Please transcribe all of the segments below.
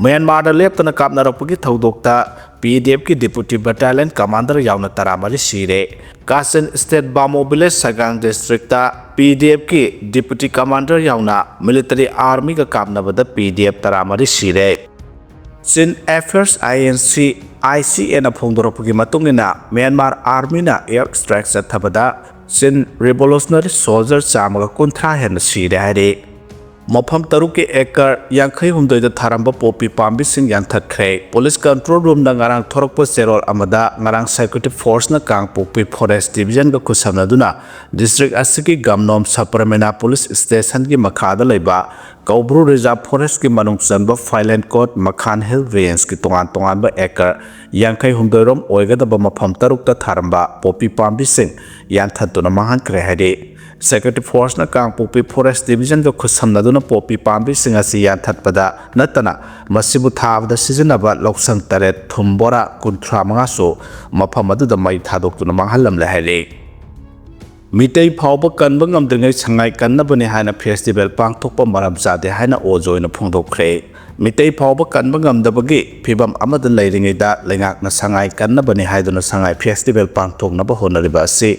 Myanmar leptana kapnarapagi thaudokta PDF ki Deputy Battalion Commander yauna taramari sire. Kasen State Bamo Village Sagang District ta PDF ki Deputy Commander yauna Military Army ka kapnabada PDF taramari sire. Sin Affairs INC ICN phongdorapagi matungina Myanmar Army na air strike thabada Sin Revolutionary Soldiers chamaga kunthra hen sire hare. Mafam taruki ekar Sijakhre Thadou tharamba popi pambi sing yanthakre Police Control Room na ngarang thorokpa serol amada ngarang Security Force na kang popi Forest Division ga kusamnaduna District asiki gamnom Sapramena Police Station ki makhada leiba Kaubru Reserve Forest ki manung sanba Violent Court Makhan Hill Range ki tongan ba ekar Sijakhre Thadou rom oigadaba mafam tarukta tharamba popi pambi sing yanthatuna mahan kre hade Security Force na kang popi Forest Division ga khusamnaduna popi pambi singa si yanthatpada natana masibu thabda sizinaba loksang taret thumbora kunthra manga so mafam aduda mai thadoktuna manghalam la hare Mitei phawba kanba ngamdringai sangai kannabani haina festival pangthokpa maram jade haina ojoina phongdokkhre Mitei phawba kanba ngamdabagi phibam amada leiringaida lengakna sangai kannabani haiduna sangai festival pangthoknaba honariba ase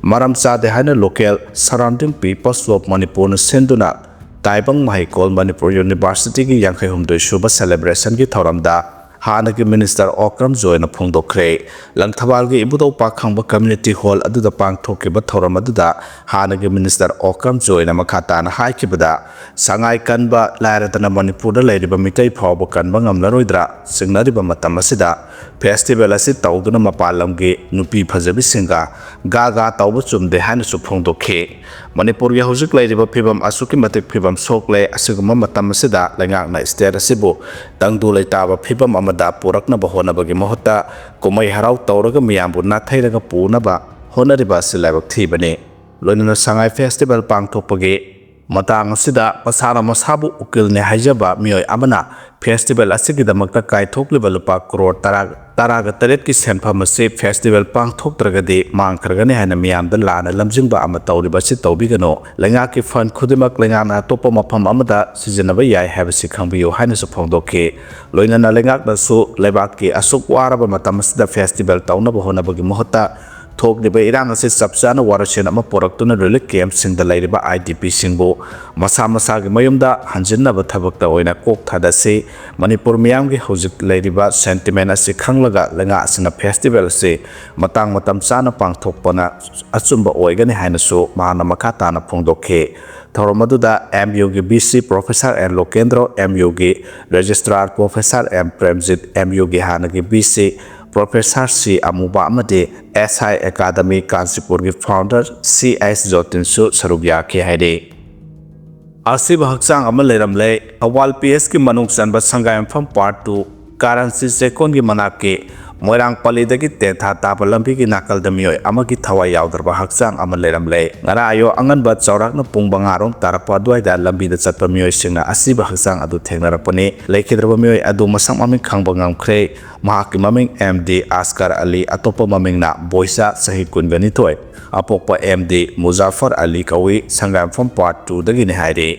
maram jade haina local surrounding peoples of Manipur na senduna Taibang Mahikol Manipur University ki Sijakhre Thadou suba celebration ki thoramda Hanagi Minister Okram joina phongdokkhre Langthawal gi ibudau pakhangba community hall aduda pangthokiba thoram aduda Hanagi Minister Okram joina makhatana haikibada sangai kanba lairatana Manipur da leiriba mitei phawba kanba ngamlaroidra singnariba matam asida festival asi tawduna mapalam gi nupi phajabi singa ga tawba chumde haina su phongdokhe Manipur ya hojik leiriba phibam asuki matik phibam sokle asiguma matam asida lengakna state asibu tangdu leitaba phibam amada purakna bahona bagi mohota kumai harau tawraga miyambu nathairaga punaba honariba silabak thibane loinana sangai festival pangthokpagi matang asida masana masabu ukilne haijaba miyoi amana festival asigidamakta kaithokliba lupa crore taraga taret ki senpham ase festival pangthoktragadi mangkhragani haina miyamda lana lamjingba ama tawriba si tawbigano lenga ki fund khudimak lenga na topa mafam amada sijanaba yai habasi khangbiyo haina su phongdokhe loinana lenga na su lebak ki asuk waraba matam asida festival tawnaba honabagi mohota Thokniba irang ase sapchana warashen ama poraktuna relief camp singda leiriba IDP singbo masa gi mayumda hanjinnaba thabakta oina kok thadase Manipur miyam gi hojik leiriba sentiment ase khanglaga lenga asina festival se matam chana pangthokpana achumba oigani haina su mahana makhata na phongdokhe Thoromaduda MU gi BC Professor and Lokendro MU gi Registrar Professor M Premjit MU gi hanagi BC Professor C. Amuba Amade SI Academy Kanchipur ki founder CS Jotinsu Sarugyakhe haide Asiba haksang ama leiramle awal PS ki manung sanba sangayam pham part 2 Karansi Sekon ki manake Moirang palidagi tetha tapa lambi ki nakal damioi ama ki thawai yaudarba haksang ama leiramle ngara ayo angan ba chaurakna pung bangarong tarapa duaida lambi da chatpa mioi singna asiba haksang adu thengnarapani leikhidraba mioi adu masang maming khangba ngamkhre mahaki maming MD Asghar Ali atopa maming na boisa sahi kungani toy apokpa MD Muzaffar Ali kawi sangam from part 2 dagi ne haire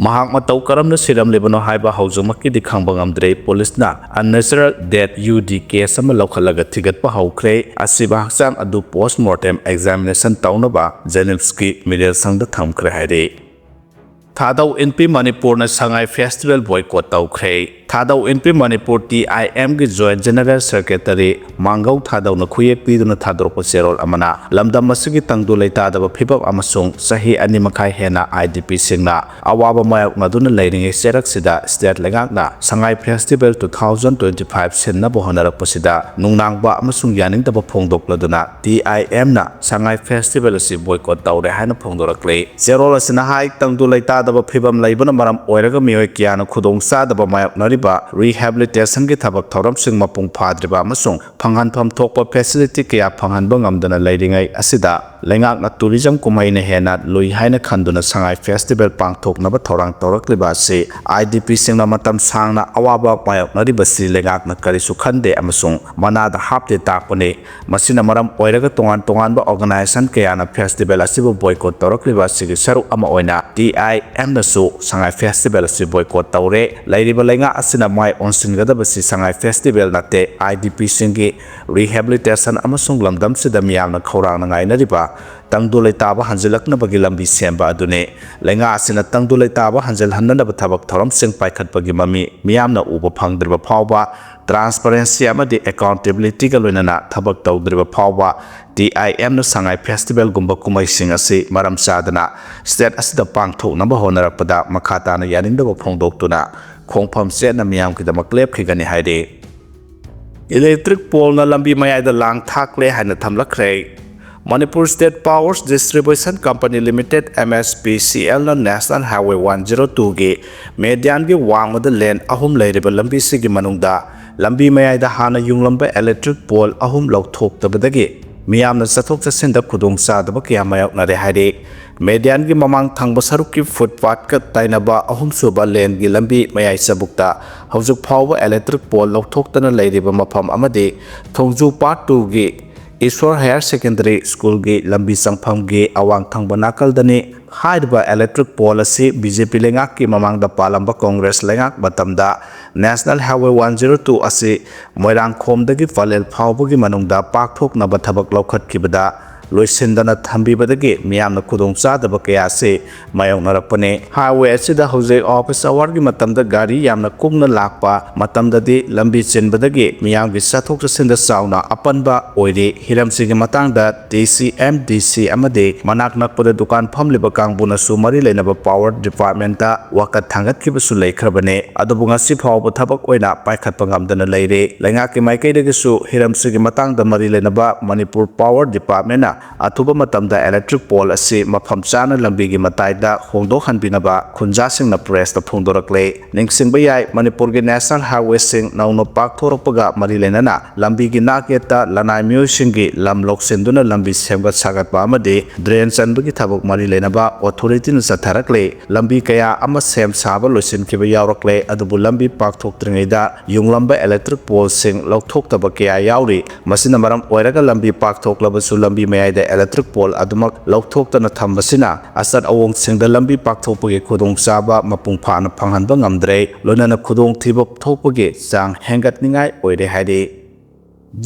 Mahak matau karamna siram lebano haiba haujumaki di khangba ngamdre police na unnatural death UD case ama lokhalaga thigat pa haukre asiba haksang adu postmortem examination taunaba Janevski middle sangda thamkre haire Thadou NP Manipur na sangai festival boycott taukre Thadou NP Manipur TIM gi Joint General Secretary Mangau Thadou na khuyek piduna thadorpo serol amana lamdam masigi tangdu leitadaba phibab amasung sahi ani makhai hena IDP singna awaba mayak maduna leiringe serak sida state lengakna sangai festival 2025 senna bohonarak pasida nungnangba amasung yaning daba phongdokladuna TIM na sangai festival si boycott tawre haina phongdorakle serol asina hai tangdu leitadaba phibam leibana maram oiraga mioi kiana khudong sa daba mayak nari rehabilitation ki thabak thoram sing mapung phadriba amasung phanghan pham thokpa facility kya phanghan bangamdana leiringai asida lengak na tourism kumai ne hena lui haina khanduna sangai festival pangthoknaba thorang torakliba se IDP singna matam sangna awaba mayok nari basi lengak na karisu khande amasung manada hapte takpone masina maram oiraga tongan ba organization kya na festival asibu boycott torakliba sigi saru ama oina DIM na su sangai festival asi boycott tawre leiriba lenga asina mai onsingadabasi sangai festival nate IDP singi rehabilitation amasung lamdam sida miyamna khorang ngai nariba tangdulai taba hanjilakna bagi lambi semba adune lenga asina tangdulai taba hanjil hanna ba thabak thoram sing paikhat bagi mami miyamna uba phangdriba phawba transparency amadi accountability ga loinana thabak tawdriba phawba DIM na sangai festival gumba kumai sing ase maram sadana state asida pangthok namba honarakpada makhata na yanindaba phongdoktuna khongpham set na miyam kidamak lep khigani haide electric pole na lambi mayai da lang thakle haina thamlakhre Manipur State Powers Distribution Company Limited MSPCL na National Highway 102 gi median gi wangmada lane ahum leiriba lambi sigi manungda lambi mayai da hana yunglamba electric pole ahum lauthoktabadagi miyamna sathok chasinda khudong sadaba kya mayoknare haide median gi mamang thangba sarukki footpath ka tainaba ahum suba lane gi lambi mayai sabukta haujuk phawba electric pole lauthokdana leiriba mafam amadi thongju part 2 gi Ishwar Higher Secondary School gi lambi sangpham gi awang thangba nakal dani haidba electric pole asi BJP lengak ki mamang da palamba Congress lengak batamda National Highway 102 asi moirang khom dagi falel phawbu gi manungda pakthok na bathabak lokhat kibada loisindana thambi badagi miyamna khudong chadaba kaya se mayong narakpane highway asida hoje office hour gi matamda gari yamna kumna lakpa matamda di lambi chenbadagi miyam gi sathok chasinda sauna apanba oire hiramsi gi matangda DCMDC amade manak nakpada dukan phamliba kangbuna su mari leinaba power department ta wakat thangat kibasu leikhrbane adubunga si phawba thabak oina paikhatpa ngamdana leire lenga ki maikai dagi su hiramsi gi matangda mari leinaba Manipur Power Department na athuba matamda electric pole asi mafam chana lambi gi mataida hongdok hanbinaba khunja singna press ta phongdorakle ningsingba yai Manipur gi national highway sing nauno pak thorakpaga mari lenana lambi gi naketa lanai myo singi lamlok senduna lambi semgat sagat ba amade drain chanba gi thabok mari lenaba authority na satharakle lambi kaya ama sem saba losin kiba yawrakle adubu lambi pak thoktringeida yunglamba electric pole sing lokthokta kaya yawri masina maram oiraga lambi pak thoklabasu lambi mayai da electric pole adumak lauthokta na thambasina asat awong singda lambi pakthokpagi khudong chaba mapung phana phanghanba ngamdre lonana khudong thiba thokpagi chang hengatningai oire haide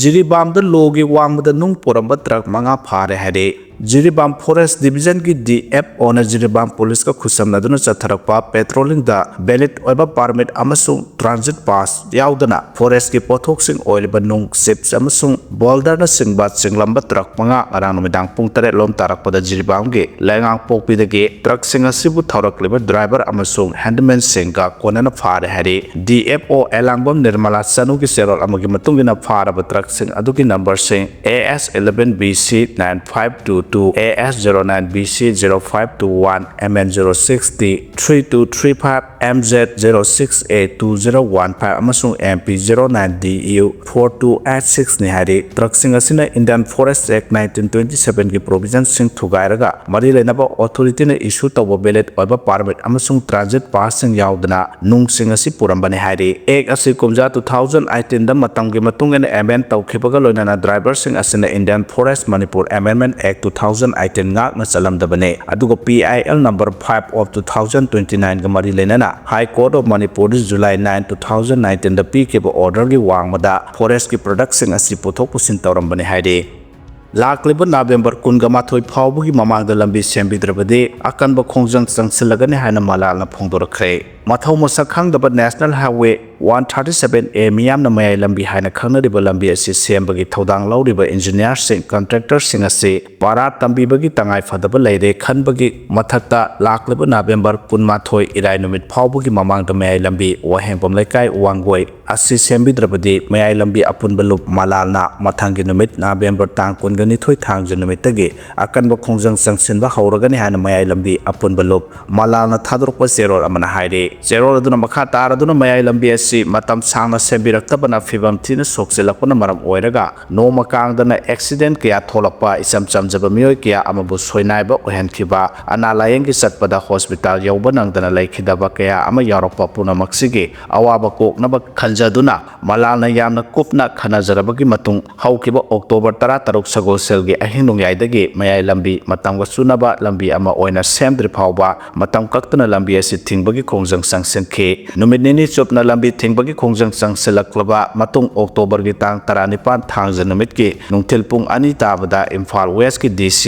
Jiri bamda logi wangmada nung poramba truck manga phare haide Jiri bam forest division ki DFO na Jiri bam police ka khusamna duna chatharakpa patrolling da valid oiba permit amasung transit pass yaudana forest ki pothok sing oil ba nung ships amasung boulder na singbat singlamba truck manga arang numidang pung 3 lom tarakpa da Jiri bam ge lengang pokpi da ge truck singa sibu thaurakliba driver amasung handyman singa konana phare hari DFO elangbam nirmala sanu ki serol amagi matungina phara ba truck sing aduki number sing AS11BC 9522 AS09BC0521 MN060 3235 MZ06A2015 amasung MP09DU 4286 ni hari truck sing asina Indian Forest Act 1927 ki provision sing thugairaga mari lenaba authority na issue tawba valid oiba permit amasung transit pass sing yaudana nung sing asi purambani hari ek asi kumja 2018 da matamgi matungena amendment tawkhibaga loinana driver sing asina Indian Forest Manipur Amendment Act 2018 ngak na chalamdabane adugo PIL number 5 of 2029 ga mari lenana High Court of Manipur July 9 2019 da pikeba order gi wangmada forest ki production asi puthok pusin tawrambane haide Lakliba November kunga mathoi phawbugi mamangda lambi sembidrabade akanba khongjang changsilagani haina malala phongdorakre mathau masakhang daba National Highway 137A miyamna mayai lambi haina khangnariba lambi asi sembagi thodang lauriba engineer sing contractor sing asi para tambibagi tangai phadaba leire khanbagi mathakta lakliba November kunmathoi irai numit phawbugi mamangda mayai lambi wahengpam laikai wangoi asi sembidrabade mayai lambi apunbalup malalna mathangi numit November tang kunga nithoi thangja numitagi akanba khongjang changsinba hauragani haina mayai lambi apunbalup malalna thadorpa zeror amana haire zeror aduna makha taraduna mayai lambi asi matam sangna sembiraktabana fibam thina sokselakpana maram oiraga noma kangdana accident kya tholakpa isam chamjaba miyoi kya amabu soinaiba ohenkhiba analayengi satpada hospital yauba nangdana laikhidaba kya ama yaroppa punamaksigi awaba koknaba khaljaduna malalna yamna kupna khanajarabagi matung haukiba October 13 sagolselgi ahinung yaidagi mayai lambi matamga sunaba lambi ama oina semdri phawba matam kaktana lambi asi thingbagi khongjang changsanki numit nini chopna lambi thingbagi khongjang changsilaklaba matung October gi tang 19 thangja numit ki nungthil pung ani tabada Imphal West ki DC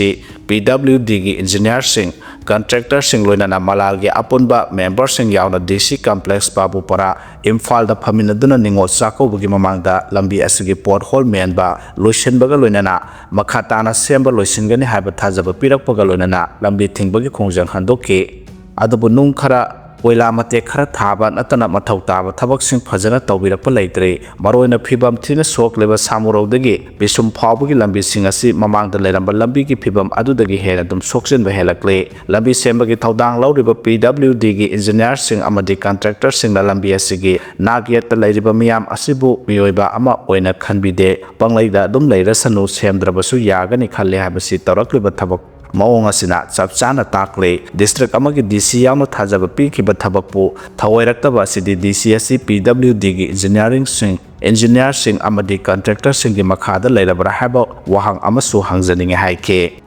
PWD gi engineer sing contractor sing loinana malal gi apunba member sing yauna DC complex babu para Imphal da phaminaduna ningo sako bugi mamangda lambi asigi pothole menba loisin baga loinana makhatana semba loisingani haiba thajaba pirakpaga loinana lambi thingbagi khongjang handoki adubu nung khara Oila mate khara thaba natana mathau taba thabaksing phajana tawbirakpa leitre maroina phibam thina sok leba samurogdagi bisum phawbugi lambi singasi mamangda leramba lambi gi phibam adudagi hena dum soksinba helakle lambi sembagi thaudang lawriba PWD gi engineer sing amadi contractor sing na lambi asigi nagyat leiriba miyam asibu miyoiba ama oina khanbide panglaida dum leirasanu semdrabasu yagani khalle habasi tarakliba thabak Maong asina chapchana takle district amagi DC yauna thajaba pikiba thabakpu thawairakta asidi DC asi PWD gi engineer sing amadi contractor sing gi makhada leirabra haba wahang amasu hangjaninge haike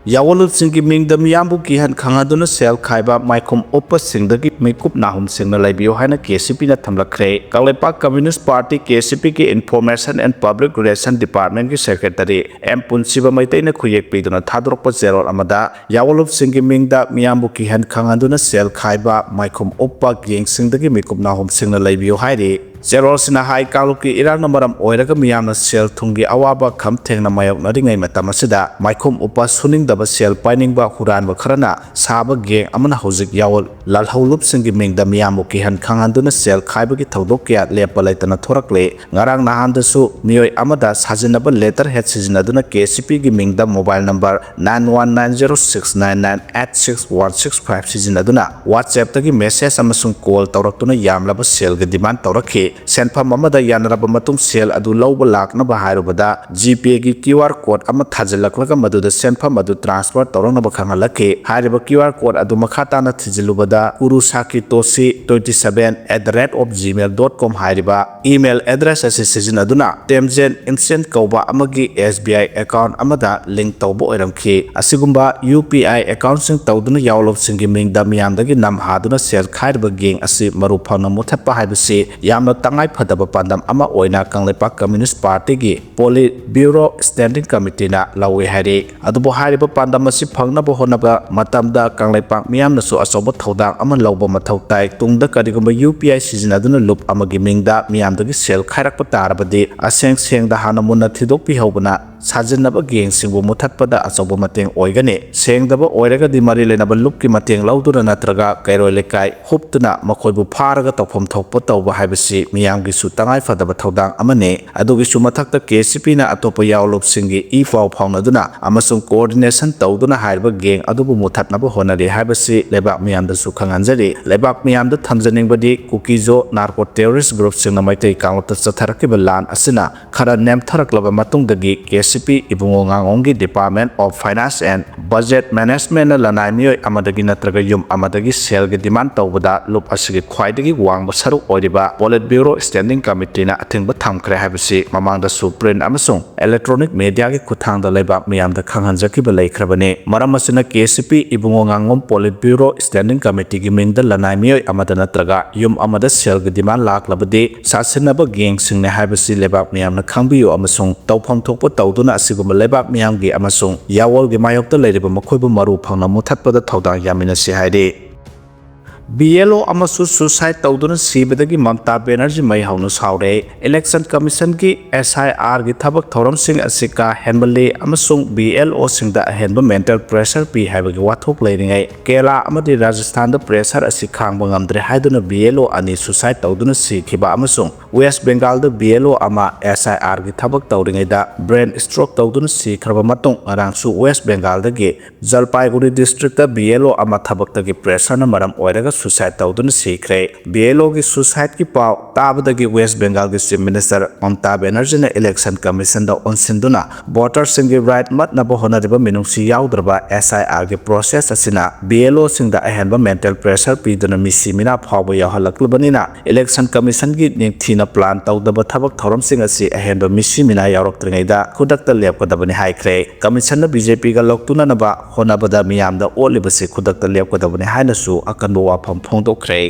Yawalul singki mingdam yambu kihan khangaduna sel khaiba maikum oppa singdagi mekup nahum singna laibiyo haina KCP na thamlakhre Kanglepak Communist Party KCP ki Information and Public Relations Department ki Secretary M Punsiba Maitai na khuyek piduna thadrokpa zerol amada Yawalul singki mingda miyambu kihan khangaduna sel khaiba maikum oppa geng singdagi mekup nahum singna laibiyo hairi Zerol sina hai kaluki irang namaram oiraga miyamna sel thungi awaba kham thengna mayok naringai matamasida maikum upa suning daba sel pining ba huran ba kharana saba geng amana hojik yawol lalhaulup singi mingda miyamu ki han khanganduna sel khaiba gi thodok kya lepa laitana thorakle ngarang nahan dasu miyoi amada sajinaba letter head sizinaduna KCP gi mingda mobile number 919069986165 sizinaduna WhatsApp tagi message amasung call tawraktuna yamlaba sel gi demand tawrakhi Senfam amada yanaraba matung sel adu lawba laknaba hairubada GPay gi QR code ama thajalaklaga maduda senfam adu transfer tawranaba khangalake hairiba QR code adu makhatana thijilubada urusaki tosi 27@gmail.com hairiba email address asi sizinaduna temjen instant kauba amagi SBI account amada link tawba oiramki asigumba UPI account sing tawduna yawlop singi mingda miyamdagi nam haduna sel khairiba geng asi maru phawna muthappa haibasi yamna tangai phadaba pandam ama oina Kanglepak Communist Party gi Polit Bureau Standing Committee na lawi hari adubo hariba pandam asi phangnaba honaba matamda Kanglepak miyamna su asoba thodang ama lawba mathau tai tungda karigumba UPI sizinaduna lup amagi mingda miyamdagi sel khairakpa tarabadi aseng sengda hana munna thidokpi hobana sajinaba geng singbu muthatpada asoba mateng oigani sengdaba oiraga di mari lenaba lupki mateng lawduna natraga kairoi lekai huptuna makoibu pharaga tawpham thokpa tawba haibasi miyamgi su tangai fadaba thodang amane adugi su mathakta KCP na atopa yawlop singi paw phawnaduna amasung coordination tawduna haiba geng adubu muthatnaba honari haibasi lebak miyamda su khanganjari lebak miyamda thamjaningbadi Kuki narco terrorist group singna maitai kanglota chatharakiba lan asina khara nem tharaklaba matungdagi KCP ibungo ngangonggi Department of Finance and Budget Management na lanai miyoi amadagi natraga yum amadagi sel gi demand tawbada lup asigi khwaidagi wangba saruk oiriba Polit Bureau Standing Committee na athingba thamkhre haibasi mamangda print amasung electronic media gi khuthangda lebak miyamda khanghanjakiba leikrabane maram asina KCP ibungo ngangom Polit Bureau Standing Committee gi mingda lanai miyoi amada natraga yum amada sel gi demand laklabadi sasinaba geng singne haibasi lebak miyamna khangbiyo amasung tawpham thokpa tawduna asiguma lebak miyamgi amasung yawol gi mayokta leiriba makhoibu maru phangna muthatpada thodang yamina si haide BLO amasu suicide tawduna sibadagi Mamta Banerjee mai haunu saure Election Commission ki SIR gi thabak thoram sing asika henbali amasung BLO singda henba mental pressure pi haibagi wathok leiringai Kerala amadi Rajasthan da pressure asi khangba ngamdre haiduna BLO ani suicide tawduna sikhiba amasung West Bengal da BLO ama SIR gi thabak tawringai da brain stroke tawduna sikhraba matung arangsu West Bengal da gi Jalpaiguri district da BLO ama thabak da gi pressure na maram oiraga suicide tawduna sikhre BLO gi suicide ki paw tabadagi West Bengal gi Chief Minister Mamta Banerjee na Election Commission da onsinduna voter singi right mat na bohonariba minungsi yaudraba SIR gi process asina BLO singda ahenba mental pressure piduna misi mina phawba yahalaklabanina Election Commission gi ningthina plan tawdaba thabak thoram sing asi ahenba misi mina yaroktringaida khudakta lepkadabani haikre Commission na BJP ga loktuna naba honabada miyamda olibasi khudakta lepkadabani hainasu akanbo wa ꯋꯥꯐꯝ ꯐꯣꯡꯗꯣꯛꯈ꯭ꯔꯦ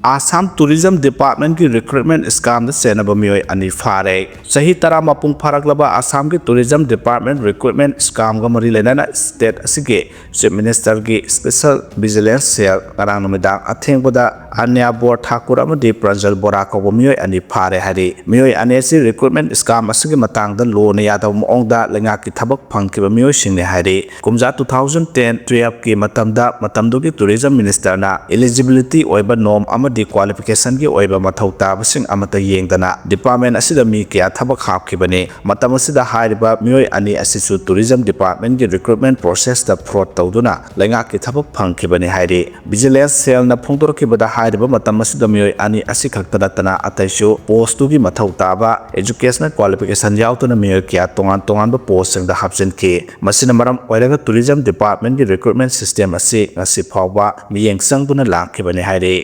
Assam Tourism Department ki recruitment scam da senaba mioi ani phare sahi tara mapung pharaklaba Assam ki Tourism Department recruitment scam ga mari lenana state asige Chief Minister ki Special Vigilance Cell karang numidang athengboda anya bor thakur amadi Pranjal Bora ko mioi ani phare hari mioi ani si recruitment scam asige matang da lo ne yadaw moong da lenga ki thabak phangkiba mioi singni hari kumja 2010-12 ki matamdu ki Tourism Minister na eligibility oiba norm di qualification ki oiba mathau tabasing amata yengdana department asida mi kya thabak hapkibani matam asida hairiba mioi ani asisu tourism department ki recruitment process da fraud tawduna lenga ki thabak phangkibani hairi vigilance cell na phongdorkibada hairiba matam asida mioi ani asikhakta tana ataisu post tu ki mathau taba educational qualification yautuna mioi kya tongan ba post sing da hapsen ki masina maram oiraga tourism department ki recruitment system asi ngasi phawba miyeng sangduna langkibani hairi